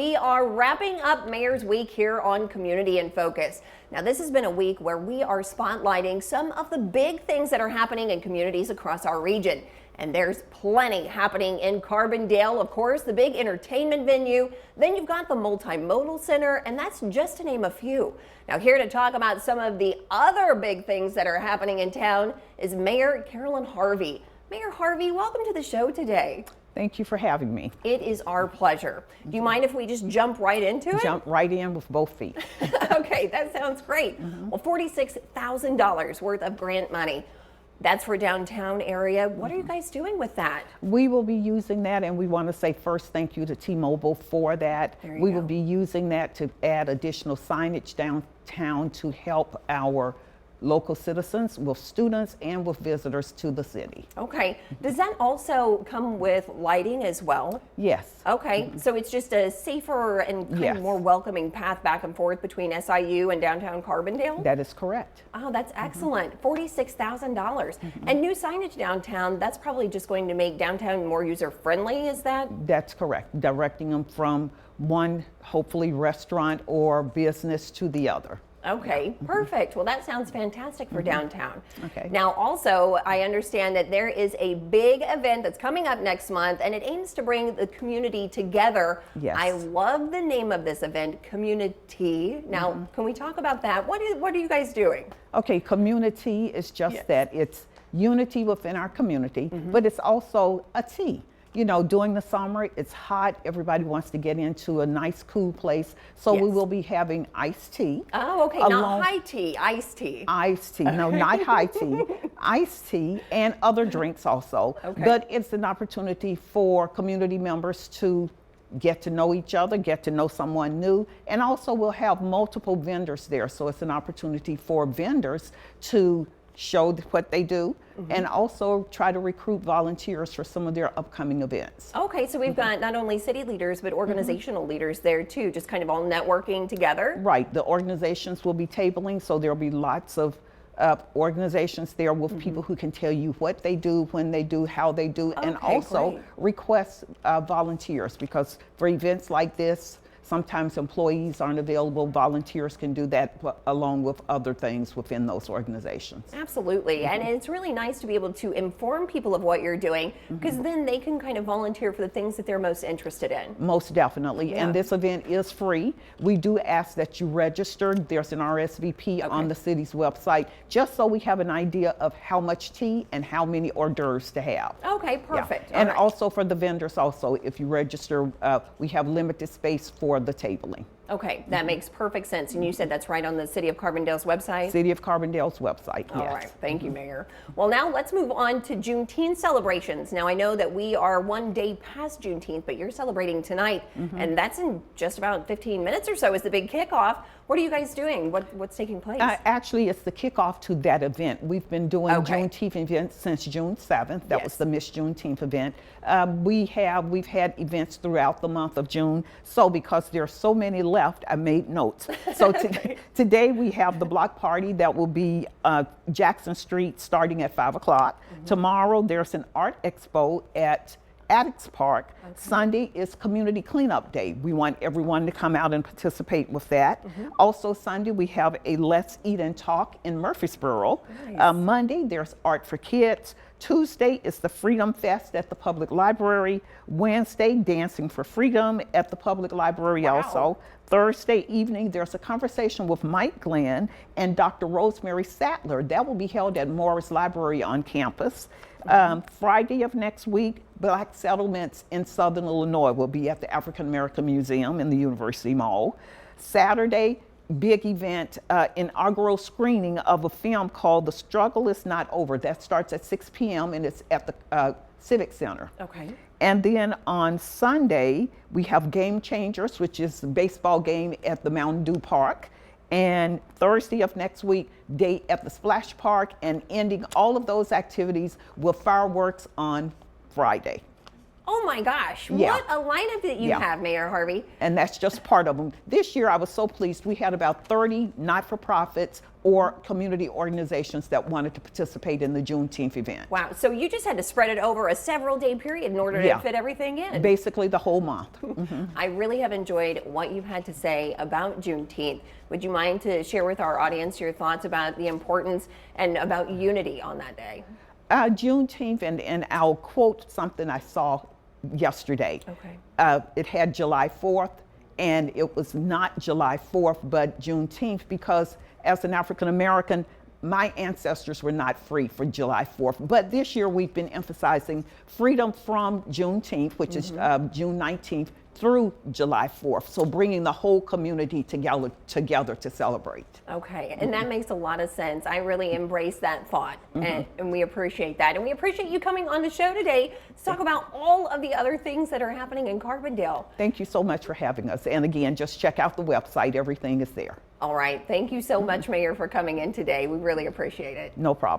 We are wrapping up Mayor's Week here on Community in Focus. Now, this has been a week where we are spotlighting some of the big things that are happening in communities across our region. And there's plenty happening in Carbondale, of course, the big entertainment venue. Then you've got the multimodal center, and that's just to name a few. Now, here to talk about some of the other big things that are happening in town is Mayor Carolyn Harvey. Mayor Harvey, welcome to the show today. Thank you for having me. It is our pleasure. Do you mind if we just jump right into it? Jump right in with both feet. Okay, that sounds great. Well, $46,000 worth of grant money. That's for downtown area. What are you guys doing with that? We will be using that, and we want to say first thank you to T-Mobile for that. We will be using that to add additional signage downtown to help our local citizens, with students and with visitors to the city. Okay. Does that also come with lighting as well? Yes. Okay. So it's just a safer and kind of more welcoming path back and forth between SIU and downtown Carbondale? That is correct. Oh, that's excellent. $46,000. And new signage downtown, that's probably just going to make downtown more user-friendly, is that? That's correct. Directing them from one, hopefully, restaurant or business to the other. Okay, perfect. Well, that sounds fantastic for downtown. Okay. Now, also, I understand that there is a big event that's coming up next month, and it aims to bring the community together. Yes. I love the name of this event, Community. Now, can we talk about that? What are you guys doing? Okay, community is just that. It's unity within our community, but it's also a tea. You know, during the summer, it's hot. Everybody wants to get into a nice, cool place. So we will be having iced tea. Oh, okay. Not high tea, iced tea. Iced tea. No, not high tea. Iced tea and other drinks also. Okay. But it's an opportunity for community members to get to know each other, get to know someone new. And also we'll have multiple vendors there. So it's an opportunity for vendors to show what they do and also try to recruit volunteers for some of their upcoming events. Okay, so we've got not only city leaders, but organizational leaders there too, just kind of all networking together. Right, the organizations will be tabling, so there'll be lots of organizations there with people who can tell you what they do, when they do, how they do, and also request volunteers, because for events like this, sometimes employees aren't available. Volunteers can do that along with other things within those organizations. Absolutely. And it's really nice to be able to inform people of what you're doing, because then they can kind of volunteer for the things that they're most interested in. Most definitely. And this event is free. We do ask that you register. There's an RSVP on the city's website, just so we have an idea of how much tea and how many hors d'oeuvres to have. Okay, perfect. And also for the vendors also, if you register, we have limited space for the tabling. Okay, that makes perfect sense. And you said that's right on the City of Carbondale's website? City of Carbondale's website, yes. All right, thank you, Mayor. Well, now let's move on to Juneteenth celebrations. Now, I know that we are one day past Juneteenth, but you're celebrating tonight, and that's in just about 15 minutes or so is the big kickoff. What are you guys doing? What's taking place? Actually, it's the kickoff to that event. We've been doing Juneteenth events since June 7th. That was the Miss Juneteenth event. We've had events throughout the month of June. So because there are so many left, I made notes. So today we have the block party that will be Jackson Street starting at 5 o'clock. Tomorrow there's an art expo at Addicts Park. Sunday is Community Cleanup Day. We want everyone to come out and participate with that. Also Sunday we have a Let's Eat and Talk in Murfreesboro. Monday there's Art for Kids. Tuesday is the Freedom Fest at the Public Library. Wednesday, Dancing for Freedom at the Public Library also. Thursday evening, there's a conversation with Mike Glenn and Dr. Rosemary Sattler. That will be held at Morris Library on campus. Friday of next week, Black Settlements in Southern Illinois will be at the African American Museum in the University Mall. Saturday, big event, inaugural screening of a film called The Struggle Is Not Over. That starts at 6 p.m. and it's at the Civic Center. Okay. And then on Sunday, we have Game Changers, which is a baseball game at the Mountain Dew Park. And Thursday of next week, day at the Splash Park, and ending all of those activities with fireworks on Friday. Oh my gosh, Yeah. what a lineup that you Yeah. have, Mayor Harvey. And that's just part of them. This year, I was so pleased. We had about 30 not-for-profits or community organizations that wanted to participate in the Juneteenth event. Wow, so you just had to spread it over a several-day period in order to Yeah. fit everything in. Basically the whole month. I really have enjoyed what you've had to say about Juneteenth. Would you mind to share with our audience your thoughts about the importance and about unity on that day? Juneteenth, and I'll quote something I saw yesterday. Okay. It had July 4th, and it was not July 4th, but Juneteenth, because as an African American, my ancestors were not free for July 4th. But this year we've been emphasizing freedom from Juneteenth, which is June 19th, through July 4th. So bringing the whole community together to celebrate. Okay, and that makes a lot of sense. I really embrace that thought, and we appreciate that. And we appreciate you coming on the show today to talk about all of the other things that are happening in Carbondale. Thank you so much for having us. And again, just check out the website. Everything is there. All right, thank you so much, Mayor, for coming in today. We really appreciate it. No problem.